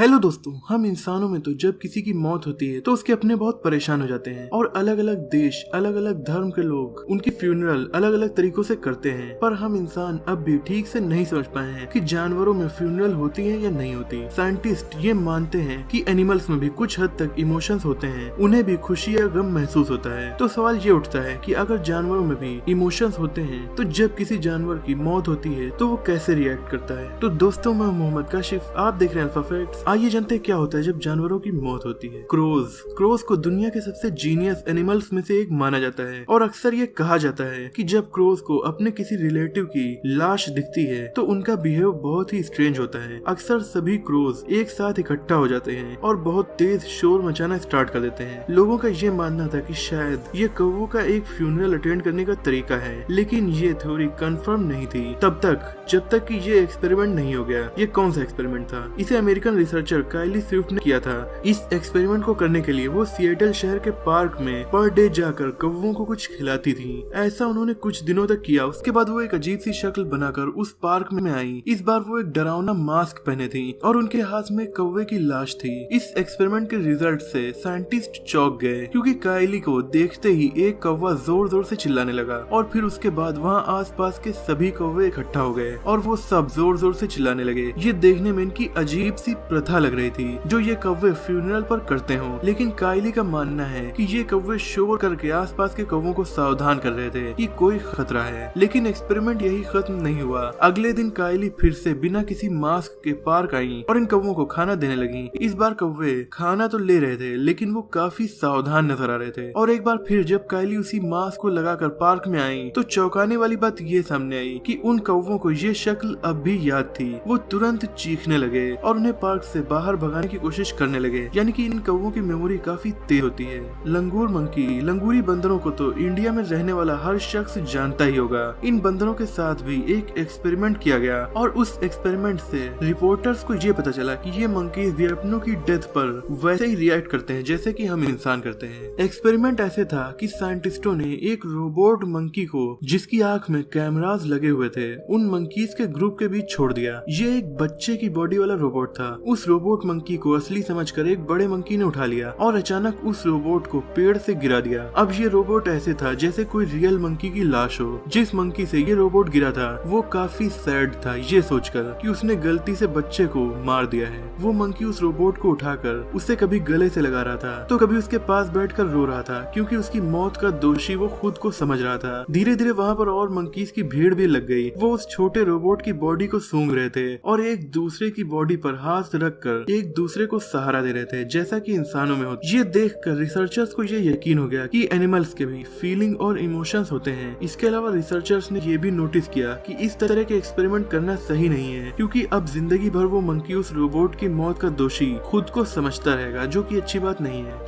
Hello दोस्तों, हम इंसानों में तो जब किसी की मौत होती है तो उसके अपने बहुत परेशान हो जाते हैं और अलग अलग देश, अलग अलग धर्म के लोग उनकी फ्यूनरल अलग अलग तरीकों से करते हैं। पर हम इंसान अब भी ठीक से नहीं समझ पाए हैं कि जानवरों में फ्यूनरल होती है या नहीं होती। साइंटिस्ट ये मानते हैं कि एनिमल्स में भी कुछ हद तक इमोशंस होते हैं, उन्हें भी खुशी या गम महसूस होता है। तो सवाल ये उठता है कि अगर जानवरों में भी इमोशंस होते हैं तो जब किसी जानवर की मौत होती है तो वो कैसे रिएक्ट करता है। तो दोस्तों, मैं मोहम्मद काशिफ, आप देख रहे हैं अल्फा फैक्ट्स। आइए जानते हैं क्या होता है जब जानवरों की मौत होती है। क्रोज को दुनिया के सबसे जीनियस एनिमल्स में से एक माना जाता है और अक्सर ये कहा जाता है कि जब क्रोज को अपने किसी रिलेटिव की लाश दिखती है तो उनका बिहेव बहुत ही स्ट्रेंज होता है। अक्सर सभी क्रोज एक साथ इकट्ठा हो जाते हैं और बहुत तेज शोर मचाना स्टार्ट कर देते हैं। लोगों का ये मानना था कि शायद ये कौवों का एक फ्यूनरल अटेंड करने का तरीका है, लेकिन ये थ्योरी कंफर्म नहीं थी तब तक जब तक कि ये एक्सपेरिमेंट नहीं हो गया। ये कौन सा एक्सपेरिमेंट था? इसे अमेरिकन रिसर्चर काइली स्विफ्ट ने किया था। इस एक्सपेरिमेंट को करने के लिए वो सिएटल शहर के पार्क में पर डे जाकर कौवों को कुछ खिलाती थी। ऐसा उन्होंने कुछ दिनों तक किया। उसके बाद वो एक अजीब सी शक्ल बनाकर उस पार्क में आई। इस बार वो एक डरावना मास्क पहने थी और उनके हाथ में कौवे की लाश थी। इस एक्सपेरिमेंट के रिजल्ट से साइंटिस्ट चौंक गए क्योंकि काइली को देखते ही एक कौवा जोर जोर से चिल्लाने लगा और फिर उसके बाद वहाँ आसपास के सभी कौवे इकट्ठा हो गए और वो सब जोर जोर से चिल्लाने लगे। ये देखने में इनकी अजीब सी प्रथा लग रही थी जो ये कौवे फ्यूनरल पर करते हों, लेकिन काइली का मानना है कि ये कौवे शोर करके आसपास के कौवों को सावधान कर रहे थे कि कोई खतरा है। लेकिन एक्सपेरिमेंट यही खत्म नहीं हुआ। अगले दिन काइली फिर से बिना किसी मास्क के पार्क आई और इन कौवों को खाना देने लगी। इस बार कौवे खाना तो ले रहे थे लेकिन वो काफी सावधान नजर आ रहे थे। और एक बार फिर जब काइली उसी मास्क को लगाकर पार्क में आई तो चौंकाने वाली बात ये सामने आई कि उन कौवों को ये शक्ल अब भी याद थी। वो तुरंत चीखने लगे और उन्हें पार्क से बाहर भगाने की कोशिश करने लगे। यानी कि इन कौवों की मेमोरी काफी तेज होती है। लंगूर मंकी, लंगूरी बंदरों को तो इंडिया में रहने वाला हर शख्स जानता ही होगा। इन बंदरों के साथ भी एक एक्सपेरिमेंट किया गया और उस एक्सपेरिमेंट से रिपोर्टर्स को ये पता चला कि ये मंकीज भी अपनों की डेथ पर वैसे ही रिएक्ट करते हैं जैसे कि हम इंसान करते हैं। एक्सपेरिमेंट ऐसे था कि साइंटिस्टों ने एक रोबोट मंकी को, जिसकी आंख में कैमरास लगे हुए थे, उन मंकीज के ग्रुप के बीच छोड़ दिया। ये एक बच्चे की बॉडी वाला रोबोट था। उस रोबोट मंकी को असली समझकर एक बड़े मंकी ने उठा लिया और अचानक उस रोबोट को पेड़ से गिरा दिया। अब ये रोबोट ऐसे था जैसे कोई रियल मंकी की लाश हो। जिस मंकी से ये रोबोट गिरा था वो काफी सैड था ये सोचकर कि उसने गलती से बच्चे को मार दिया है। वो मंकी उस रोबोट को उठाकर उसे कभी गले से लगा रहा था तो कभी उसके पास बैठकर रो रहा था क्योंकि उसकी मौत का दोषी वो खुद को समझ रहा था। धीरे धीरे वहाँ पर और मंकीज की भीड़ भी लग गई। वो उस छोटे रोबोट की बॉडी को सूंघ रहे थे और एक दूसरे की बॉडी पर हाथ रखकर एक दूसरे को सहारा दे रहे थे जैसा कि इंसानों में होता। ये देखकर रिसर्चर्स को ये यकीन हो गया कि एनिमल्स के भी फीलिंग और इमोशंस होते हैं। इसके अलावा रिसर्चर्स ने ये भी नोटिस किया कि इस तरह के एक्सपेरिमेंट करना सही नहीं है क्योंकि अब जिंदगी भर वो मंकी उस रोबोट की मौत का दोषी खुद को समझता रहेगा, जो कि अच्छी बात नहीं है।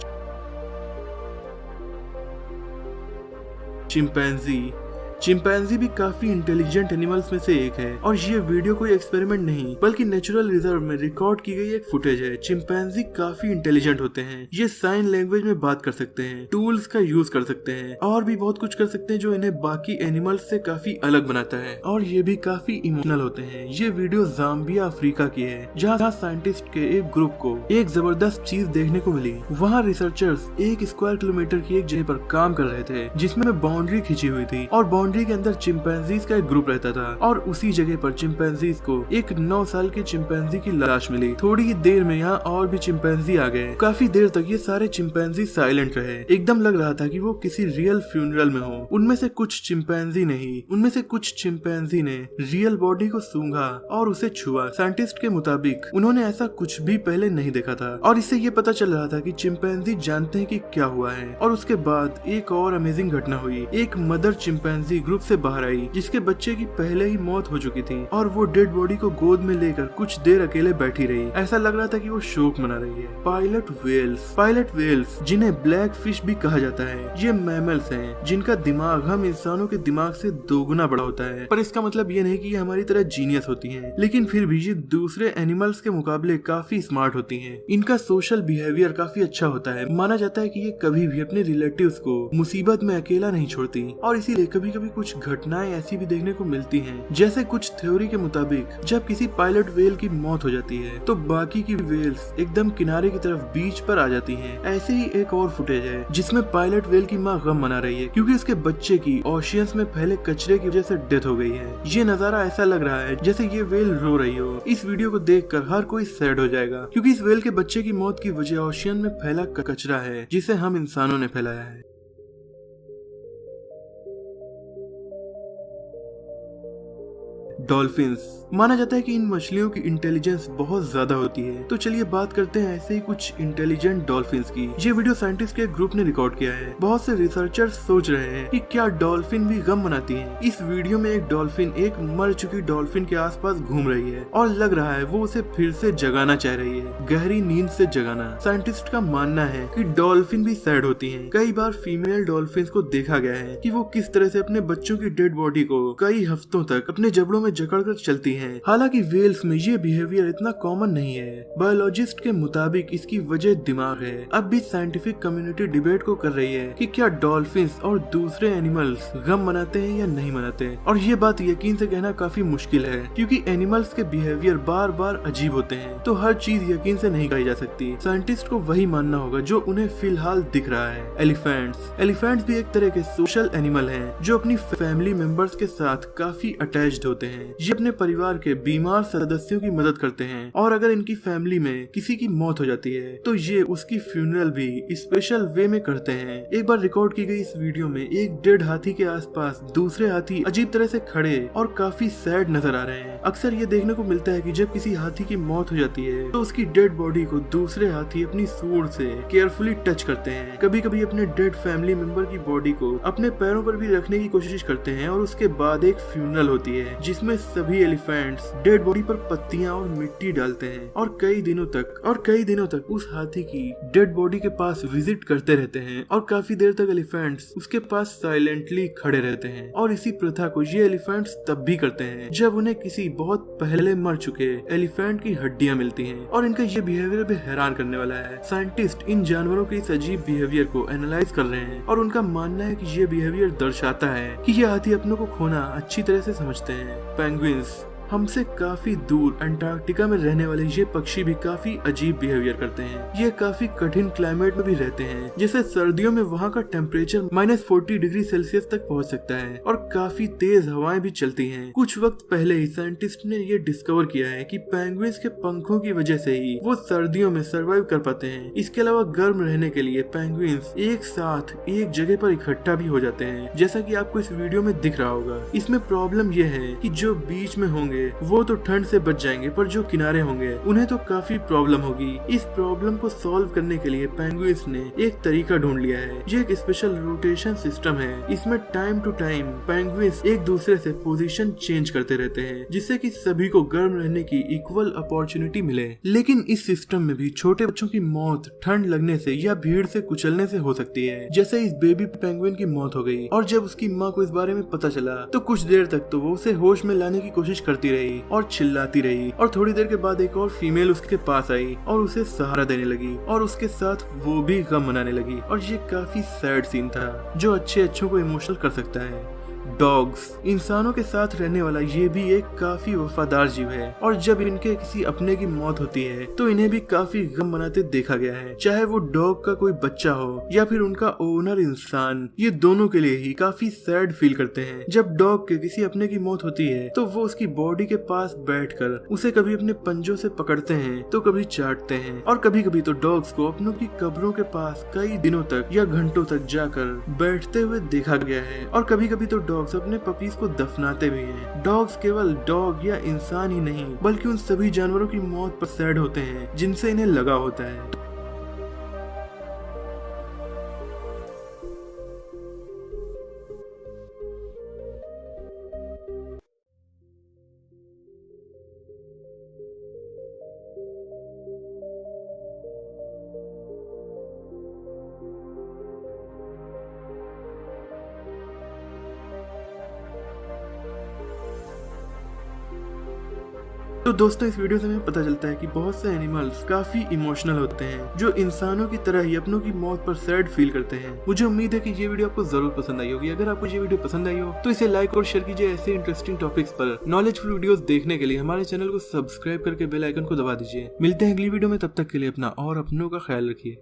चिंपैंजी भी काफी इंटेलिजेंट एनिमल्स में से एक है और ये वीडियो कोई एक्सपेरिमेंट नहीं बल्कि नेचुरल रिजर्व में रिकॉर्ड की गई एक फुटेज है। चिंपैंजी काफी इंटेलिजेंट होते हैं। ये साइन लैंग्वेज में बात कर सकते हैं, टूल्स का यूज कर सकते हैं और भी बहुत कुछ कर सकते हैं जो इन्हें बाकी एनिमल्स से काफी अलग बनाता है। और ये भी काफी इमोशनल होते हैं। ये वीडियो जाम्बिया अफ्रीका की है जहाँ साइंटिस्ट के एक ग्रुप को एक जबरदस्त चीज देखने को मिली। वहाँ रिसर्चर्स 1 स्क्वायर किलोमीटर की एक जगह पर काम कर रहे थे जिसमें बाउंड्री खींची हुई थी और बाउंड्री के अंदर चिंपैंजीज का एक ग्रुप रहता था और उसी जगह पर चिंपैंजीज को एक 9 साल के चिंपैंजी की लाश मिली। थोड़ी ही देर में यहाँ और भी चिंपैंजी आ गए। काफी देर तक ये सारे चिंपैंजी साइलेंट रहे। एकदम लग रहा था कि वो किसी रियल फ्यूनरल में हो। उनमें से कुछ चिंपैंजी ने रियल बॉडी को सूंघा और उसे छुआ। साइंटिस्ट के मुताबिक उन्होंने ऐसा कुछ भी पहले नहीं देखा था और इससे ये पता चल रहा था कि चिंपैंजी जानते हैं कि क्या हुआ है। और उसके बाद एक और अमेजिंग घटना हुई। एक मदर चिंपैंजी ग्रुप से बाहर आई जिसके बच्चे की पहले ही मौत हो चुकी थी और वो डेड बॉडी को गोद में लेकर कुछ देर अकेले बैठी रही। ऐसा लग रहा था कि वो शोक मना रही है। पायलट वेल्स जिन्हें ब्लैक फिश भी कहा जाता है, ये मैमल्स हैं जिनका दिमाग हम इंसानों के दिमाग से दोगुना बड़ा होता है। पर इसका मतलब ये नहीं कि ये हमारी तरह जीनियस होती हैं, लेकिन फिर भी ये दूसरे एनिमल्स के मुकाबले काफी स्मार्ट होती हैं। इनका सोशल बिहेवियर काफी अच्छा होता है। माना जाता है कि ये कभी भी अपने रिलेटिव्स को मुसीबत में अकेला नहीं छोड़ती और इसीलिए कभी कभी कुछ घटनाएं ऐसी भी देखने को मिलती हैं, जैसे कुछ थ्योरी के मुताबिक जब किसी पायलट वेल की मौत हो जाती है तो बाकी की वेल्स एकदम किनारे की तरफ बीच पर आ जाती हैं। ऐसे ही एक और फुटेज है जिसमें पायलट वेल की माँ गम मना रही है क्योंकि उसके बच्चे की ओशियंस में फैले कचरे की वजह से डेथ हो गई है। ये नजारा ऐसा लग रहा है जैसे ये वेल रो रही हो। इस वीडियो को देखकर हर कोई सैड हो जाएगा क्योंकि इस वेल के बच्चे की मौत की वजह ओशियन में फैला कचरा है जिसे हम इंसानों ने फैलाया है। डॉल्फिन्स, माना जाता है कि इन मछलियों की इंटेलिजेंस बहुत ज्यादा होती है। तो चलिए बात करते हैं ऐसे ही कुछ इंटेलिजेंट डॉल्फिन्स की। ये वीडियो साइंटिस्ट के ग्रुप ने रिकॉर्ड किया है। बहुत से रिसर्चर्स सोच रहे हैं कि क्या डॉल्फिन भी गम मनाती हैं। इस वीडियो में एक डॉल्फिन एक मर चुकी डॉल्फिन के आसपास घूम रही है और लग रहा है वो उसे फिर से जगाना चाह रही है, गहरी नींद से जगाना। साइंटिस्ट का मानना है कि डॉल्फिन भी सैड होती हैं। कई बार फीमेल डॉल्फिन्स को देखा गया है कि वो किस तरह से अपने बच्चों की डेड बॉडी को कई हफ्तों तक अपने जबड़ों में जकड़कर चलती हैं। हालांकि वेल्स में ये बिहेवियर इतना कॉमन नहीं है। बायोलॉजिस्ट के मुताबिक इसकी वजह दिमाग है। अब भी साइंटिफिक कम्युनिटी डिबेट को कर रही है कि क्या डॉल्फिन्स और दूसरे एनिमल्स गम मनाते हैं या नहीं मनाते, और ये बात यकीन से कहना काफी मुश्किल है क्योंकि एनिमल्स के बिहेवियर बार बार अजीब होते हैं, तो हर चीज यकीन से नहीं कही जा सकती। साइंटिस्ट को वही मानना होगा जो उन्हें फिलहाल दिख रहा है। एलिफेंट्स भी एक तरह के सोशल एनिमल हैं जो अपनी फैमिली मेंबर्स के साथ काफी अटैच्ड होते हैं। ये अपने परिवार के बीमार सदस्यों की मदद करते हैं और अगर इनकी फैमिली में किसी की मौत हो जाती है तो ये उसकी फ्यूनरल भी स्पेशल वे में करते हैं। एक बार रिकॉर्ड की गई इस वीडियो में एक डेड हाथी के आसपास दूसरे हाथी अजीब तरह से खड़े और काफी सैड नजर आ रहे हैं। अक्सर ये देखने को मिलता है कि जब किसी हाथी की मौत हो जाती है तो उसकी डेड बॉडी को दूसरे हाथी अपनी सूंड से केयरफुली टच करते हैं। कभी कभी अपने डेड फैमिली मेंबर की बॉडी को अपने पैरों पर भी रखने की कोशिश करते हैं और उसके बाद एक फ्यूनरल होती है जिसमें सभी एलिफेंट्स डेड बॉडी पर पत्तियां और मिट्टी डालते हैं और कई दिनों तक उस हाथी की डेड बॉडी के पास विजिट करते रहते हैं और काफी देर तक एलिफेंट्स उसके पास साइलेंटली खड़े रहते हैं। और इसी प्रथा को ये एलिफेंट्स तब भी करते हैं जब उन्हें किसी बहुत पहले मर चुके एलिफेंट की हड्डियां मिलती हैं। और इनका ये बिहेवियर भी हैरान करने वाला है। साइंटिस्ट इन जानवरों के इस अजीब बिहेवियर को एनालाइज कर रहे हैं और उनका मानना है कि ये बिहेवियर दर्शाता है कि ये हाथी अपनों को खोना अच्छी तरह से समझते हैं। पेंगुइन्स, हमसे काफी दूर अंटार्कटिका में रहने वाले ये पक्षी भी काफी अजीब बिहेवियर करते हैं। ये काफी कठिन क्लाइमेट में भी रहते हैं, जैसे सर्दियों में वहाँ का टेम्परेचर -40 डिग्री सेल्सियस तक पहुँच सकता है और काफी तेज हवाएं भी चलती हैं। कुछ वक्त पहले ही साइंटिस्ट ने ये डिस्कवर किया है कि पेंगुइन्स के पंखों की वजह से ही वो सर्दियों में सर्वाइव कर पाते हैं। इसके अलावा गर्म रहने के लिए पेंगुइन्स एक साथ एक जगह पर इकट्ठा भी हो जाते हैं, जैसा कि आपको इस वीडियो में दिख रहा होगा। इसमें प्रॉब्लम यह है कि जो बीच में होंगे वो तो ठंड से बच जाएंगे, पर जो किनारे होंगे उन्हें तो काफी प्रॉब्लम होगी। इस प्रॉब्लम को सॉल्व करने के लिए पेंगुइन्स ने एक तरीका ढूंढ लिया है। ये एक स्पेशल रोटेशन सिस्टम है। इसमें टाइम टू टाइम पेंगुइन्स एक दूसरे से पोजीशन चेंज करते रहते हैं जिससे कि सभी को गर्म रहने की इक्वल अपॉर्चुनिटी मिले। लेकिन इस सिस्टम में भी छोटे बच्चों की मौत ठंड लगने से या भीड़ से कुचलने से हो सकती है। जैसे इस बेबी पेंगुइन की मौत हो गई और जब उसकी माँ को इस बारे में पता चला तो कुछ देर तक तो वो उसे होश में लाने की कोशिश करती रही और चिल्लाती रही और थोड़ी देर के बाद एक और फीमेल उसके पास आई और उसे सहारा देने लगी और उसके साथ वो भी गम मनाने लगी। और ये काफी सैड सीन था जो अच्छों को इमोशनल कर सकता है। डॉग्स, इंसानों के साथ रहने वाला ये भी एक काफी वफादार जीव है और जब इनके किसी अपने की मौत होती है तो इन्हें भी काफी गम मनाते देखा गया है। चाहे वो डॉग का कोई बच्चा हो या फिर उनका ओनर इंसान, ये दोनों के लिए ही काफी सैड फील करते हैं। जब डॉग के किसी अपने की मौत होती है तो वो उसकी बॉडी के पास बैठकर उसे कभी अपने पंजों से पकड़ते हैं तो कभी चाटते हैं और कभी कभी तो डॉग्स को अपनों की कब्रों के पास कई दिनों तक या घंटों तक जाकर बैठते हुए देखा गया है। और कभी कभी तो डॉग्स अपने पपीज को दफनाते भी हैं। डॉग्स केवल डॉग या इंसान ही नहीं बल्कि उन सभी जानवरों की मौत पर सैड होते हैं जिनसे इन्हें लगा होता है। तो तो दोस्तों इस वीडियो से हमें पता चलता है कि बहुत से एनिमल्स काफी इमोशनल होते हैं, जो इंसानों की तरह ही अपनों की मौत पर सैड फील करते हैं। मुझे उम्मीद है कि ये वीडियो आपको जरूर पसंद आई होगी। अगर आपको ये वीडियो पसंद आई हो तो इसे लाइक और शेयर कीजिए। ऐसे इंटरेस्टिंग टॉपिक्स पर नॉलेजफुल वीडियोस देखने के लिए हमारे चैनल को सब्सक्राइब करके बेल आइकन को दबा दीजिए। मिलते हैं अगली वीडियो में, तब तक के लिए अपना और अपनों का ख्याल रखिए।